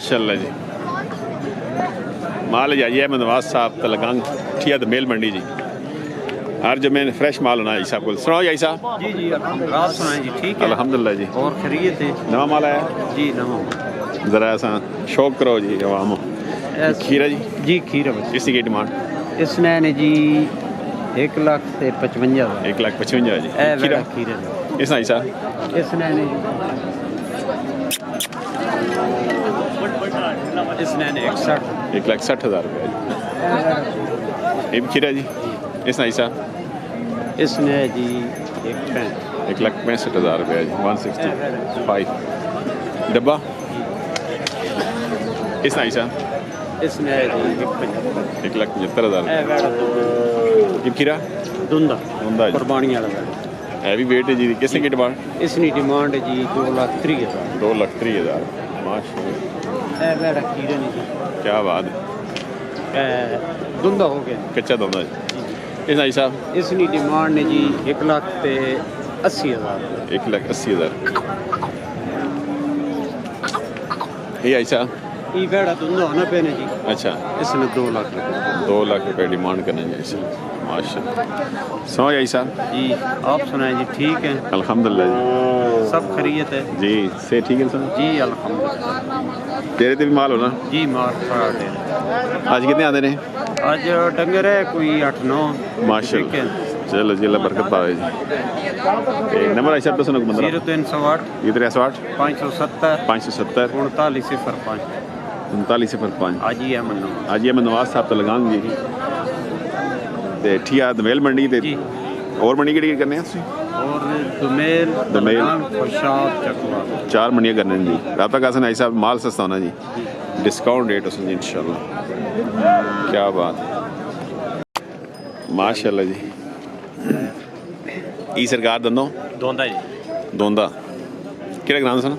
माशाल्लाह जी। माल जाइए नवाज साहब तलगंग ठिया दोमेल मंडी जी। हर जो मैंने फ्रेश माल होना है साहब को सुनाओ जी साहब। जी जी रात सुनाए जी ठीक है अल्हम्दुलिल्लाह जी। और खरीद है नवा माल आया जी नवा ज़रा ऐसा शौक करो जी आवाम। खीरा जी खीरा इसकी की डिमांड इसने ने जी 1,55,000 1,55,000 जी। खीरा इसना जी साहब इसने ने इसने 1,60,000 रुपये। ये भी खीरा जी इसना जी साहब इसने जी 1,65,000 रुपये जी 165 डब्बा। इसना जी साहब इसने 1,75,000 ये खीरा धुंदा जी कुर्बानी वाला है भी वेट है जी। किसने की डिमांड इसकी डिमांड है जी 2,30,000 2,30,000 माशाल्लाह। खीरा नहीं क्या बात है धुंदा हो गया कच्चा धोना जी। इसना जी साहब इसकी डिमांड है जी 1,80,000 1,80,000 ये आई साहब ये बेड़ा धुंदा होना पे जी। अच्छा इसने 2 लाख 2 लाख रुपये डिमांड करने जी माशाल्लाह। समझ आई साहब जी आप सुनाए जी ठीक है अल्हम्दुलिल्लाह जी। सब खरीद है जी से ठीक है सर जी अल्हम्दुलिल्लाह। तेरे ते भी माल होना जी माल खड़ा दे आज कितने आते हैं आज डंगर है कोई 8-9 माशाल्लाह। चलो जी अल्लाह बरकत पावे जी। नंबर ऐसा तो सुनो 0308 368 570 570 3905 3905। आज ही है मनो आज ये मैं नवाज साहब तो लगाऊंगी जी ते ठिया दोमेल मंडी ते जी और मंडी केड़ी करने हैं और दोमेल खुशाब चकवा 4 मंडियां करने हैं जी। राता का सन ऐसा माल सस्ता होना जी डिस्काउंट रेट उस इंशाल्लाह। क्या बात माशाल्लाह जी। ई सरकार दंदो दोंदा जी दोंदा केड़ा ग्राम सन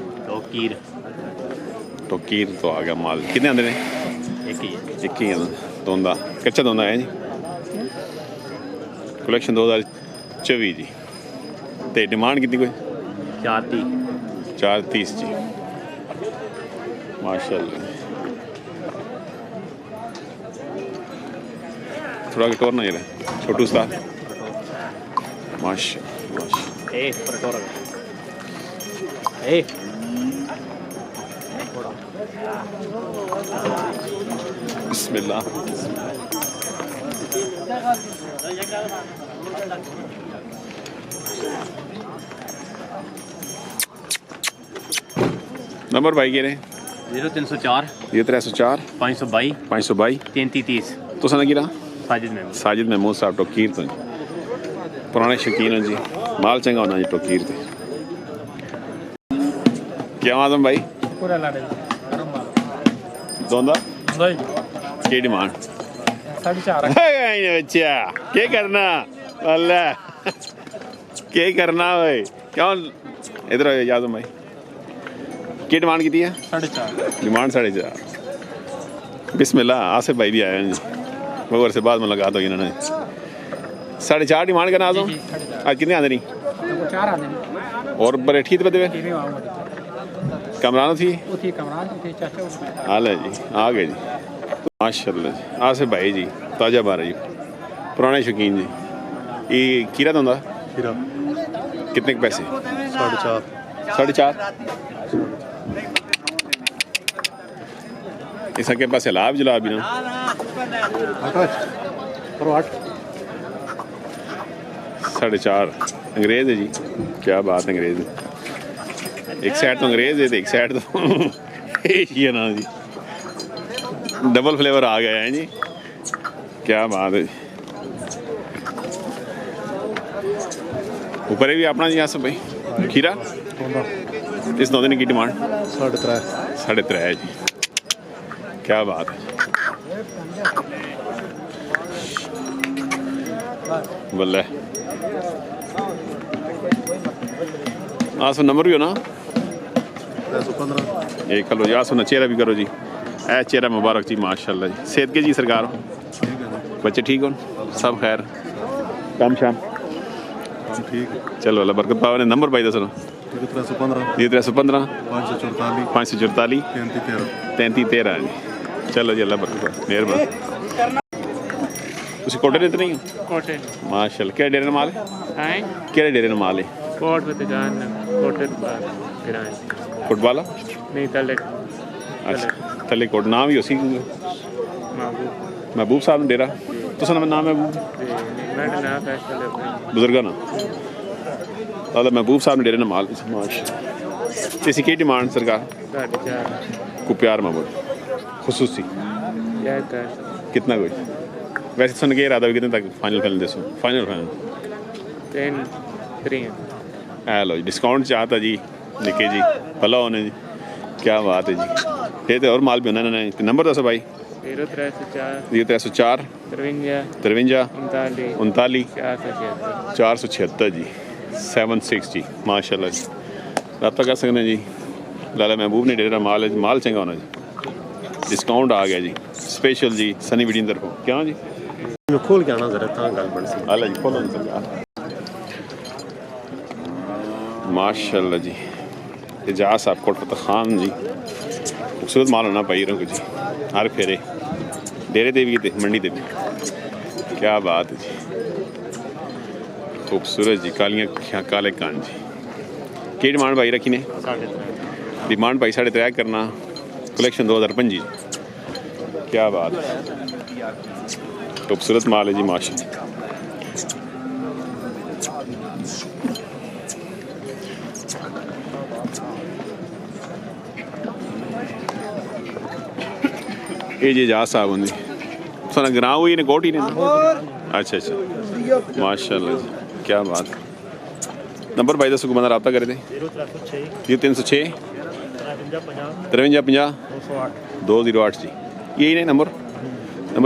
टोकीर तो आ गया माल। कितने आंदे ने एक ही आंदा दोंदा कच्चा दोंदा है जी। कलेक्शन 2024 जी ते डिमांड कितनी कोई 430 जी माशाल्लाह। थोड़ा कटोरना ये छोटू उस्ताद माशाल्लाह। बिस्मिल्लाह। नंबर भाई के रहे 0304 304 522 522 3330 तो सना गिरा साजिद महमूद साहब टोकीर तो पुराने शौकीन हो जी। माल चंगा होना जी टोकीर ते। क्या आदम भाई दोंदा की डिमांड 4.5 बच्चा क्या करना अल्लाह क्या करना भाई क्यों इधर आदम भाई की डिमांड की है 4.5 डिमांड 4.5 बिस्मिल्लाह। आसिफ भाई भी आए हैं जी मगर से बाद में लगा दो इन्होंने 4.5 डिमांड करना आजम। आज कितने आंदे नहीं 4 आंदे और बड़े ठीक बदे कमरान थी हाल है जी आ गए जी माशाल्लाह जी। आसिफ भाई जी ताज़ा बार जी पुराने शौकीन जी। ये खीरा तो होंदा खीरा कितने के पैसे 4.5 इस के पास लाभ जलाब भी ना 4.5 अंग्रेज है जी। क्या बात अंग्रेज एक साइड तो अंग्रेज है एक साइड तो ये ना जी डबल फ्लेवर आ गया है जी। क्या बात है ऊपर भी अपना जी आसफ भाई खीरा इस 2 दिन की डिमांड 3.5 जी। क्या बात है बल्ले आसफ नंबर भी हो ना 315 एक करो जी। आसफ चेहरा भी करो जी ऐ चेहरा मुबारक जी माशाल्लाह जी। सेहत के जी सरकार बच्चे ठीक हो सब खैर काम शाम ठीक चलो अल्लाह बरकत पावे ने नंबर भाई दसो 0315 544 3313 ਜੀ। ਚਲੋ ਜੀ, ਅੱਲਾ ਬਰਕਤ, ਮਿਹਰਬਾਨੀ। ਤੁਸੀਂ ਕੋਟੇ ਦੇ ਤੇ ਨਹੀਂ ਹੋ? कोटे ਮਾਸ਼ਾਅੱਲਾ। ਕਿਹੜੇ ਡੇਰੇ ਨਾਲ ਮਾਲ ਹੈ? हैं ਕਿਹੜੇ ਡੇਰੇ ਨਾਲ ਮਾਲ ਹੈ? कोट फतेहजांग कोटे किराए ਫੁੱਟਬਾਲ नहीं तले ਅੱਛਾ, ਥੱਲੇ ਕੋਟ ਨਾਮ ਵੀ ਉਸੇ महबूब ਮਹਿਬੂਬ ਸਾਹਿਬ ਦਾ ਡੇਰਾ। ਤੁਸੀਂ ਨਾਮ ਮਹਿਬੂਬ मैं ना फैसले ਬਜ਼ੁਰਗਾਂ ਨਾਲ ਦਾਦਾ ਮਹਿਬੂਬ ਸਾਹਿਬ ਨੇ ਡੇਰੇ ਨਾਲ ਮਾਲ ਮਾਸ਼ਾਅੱਲਾ। ਤੇ ਅਸੀਂ ਕੀ ਡਿਮਾਂਡ ਸਰਕਾਰ 4.5 ਕੋ ਪਿਆਰ ਮਾਮੂਲ ਖੁਸੂਸੀ क्या कर कितना कोई वैसे सुन के इरादा भी कितने तक फाइनल दसो? फाइनल 3 है लो जी, डिस्काउंट चाहता जी निके जी, भला होने जी, क्या बात है जी। ये तो और माल भी होना ने। नंबर दसो भाई। 0304 53 39 476 476 जी 76 जी माशाल्लाह जी। रब्ता कर सकते हैं जी। लाला महबूब ने डेरा माल है, माल चंगा होना जी। डिस्काउंट आ गया जी स्पेशल जी सनी वीडियो तरफों। क्या जी खोल के आना जरा तां गल बन सी। अल्लाह जी खोलो माशाल्लाह जी। एजाज साहब कोट फतेह खान जी, खूबसूरत माल होना पाई रंग जी। हर फेरे डेरे दे भी मंडी दे भी, क्या बात है जी। खूबसूरत जी, कालियाँ काले कान जी। की डिमांड भाई रखी ने? डिमांड भाई 3.5 करना। कलेक्शन 2025 क्या बात है। खूबसूरत माल है जी माशाल्लाह। ये जी एजाज साहब होंगे सारा ग्रां हुई ने कोट ही ने। अच्छा अच्छा माशाल्लाह जी, क्या बात। नंबर भाई दसो बंदा रब्ता करे थे? 0306 53 50 208 जी। यही नहीं नंबर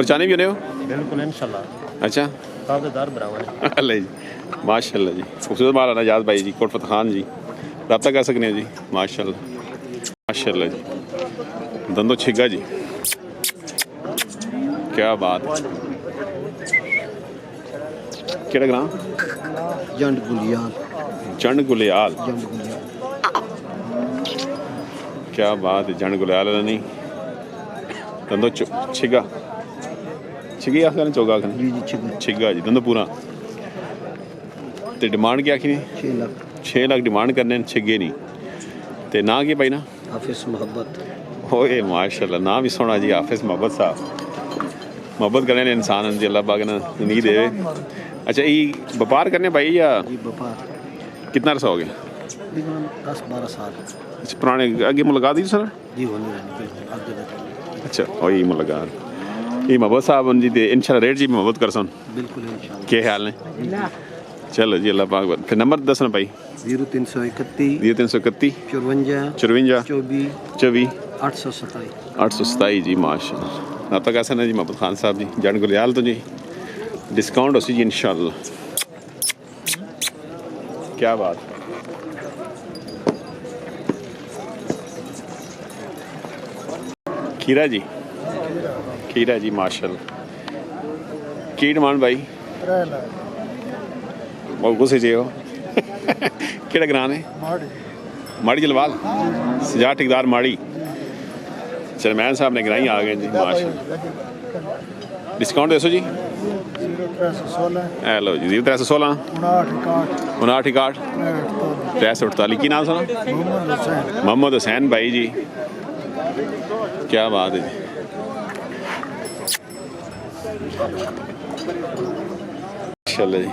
चाहने भी होने हो? बिल्कुल इंशाल्लाह। अच्छा ताबेदार बराबर है। अल्लाह जी माशाल्लाह जी। खूबसूरत माल है एजाज भाई जी, कोट फतेह खान जी। रब्ता कर सकते हैं जी माशाल्लाह माशाल्लाह जी। दंदो छिगा जी, क्या बात है। केड़ा ग्रां? जंड गुलियाल। जंड गुलियाल, क्या बात है। जंड गुलियाल नहीं दंदो छिगा छिगी आखिर चौगा आखिर छिगा जी। दंदो पूरा ते डिमांड क्या आखी? 6 लाख डिमांड करने छिगे नहीं ते ना की भाई ना हाफिज मोहब्बत। ओए माशाल्लाह, ना भी सोना जी हाफिज मोहब्बत साहब। मोहब्बत करने वाले इंसान जी, अल्लाह पाक ना जिंदगी देवे। अच्छा ये व्यापार करने भाई या व्यापार कितना अर्सा हो गया? 10-12 साल। अच्छा, पुराने आगे मुलाकात ही सर? जी होने आगे। अच्छा वही मुलाकात। ये मोहब्बत साहब जी दे इंशाल्लाह रेट जी मोहब्बत कर सन। बिल्कुल इंशाल्लाह। क्या हाल है? चलो जी, अल्लाह पाक। फिर नंबर दसना भाई। 0331 0331 54 54 24 827 827 827 जी माशाल्लाह। रब्ता कैसा है जी मोहम्मद खान साहब जी जंड गुलियाल तो जी। डिस्काउंट हो सी जी इंशाल्लाह। क्या बात। खीरा जी, खीरा जी माशाल्लाह। की डिमांड भाई? बहुत गुस्से च हो। केड़ा ग्रां है? माड़ी जलवाल सजा ठेकेदार माड़ी। चेयरमैन साहब ने गिराई आ गए जी माशाल्लाह। डिस्काउंट दसो जी। 0316 जी 0316 59 6348 की नाम सुना? मोहम्मद हुसैन भाई जी, क्या बात है जी। माशाल्लाह जी।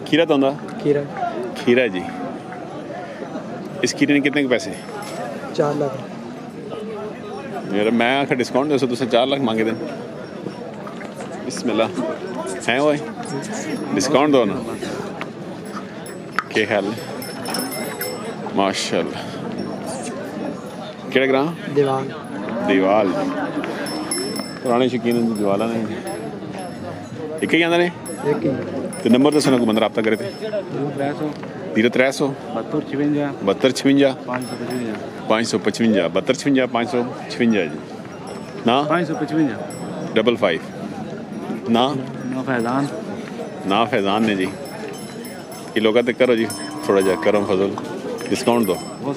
खीरा तो खीरा खीरा जी। इस खीरे ने कितने के पैसे? 4 लाख। मेरा मैं आखिर डिस्काउंट दसो, तुसें 4 लाख मांगे थे। बिस्मिल्लाह हैं वो डिस्काउंट दो ना। क्या ख्याल है? माशाल्लाह। केड़ा ग्रां? दीवान दीवाल जी। पुराने शौकीन जी दीवाला ने जी। एक ही आंदा ने एक ही। तो नंबर दसना को बंदा रब्ता करे थे? 0300 0300 72 52 56 555 72 556 जी। ना 555 55 ना फैजान ना फैजान ने जी। ये लोग तो करो जी थोड़ा जा करम फजल डिस्काउंट दो बहुत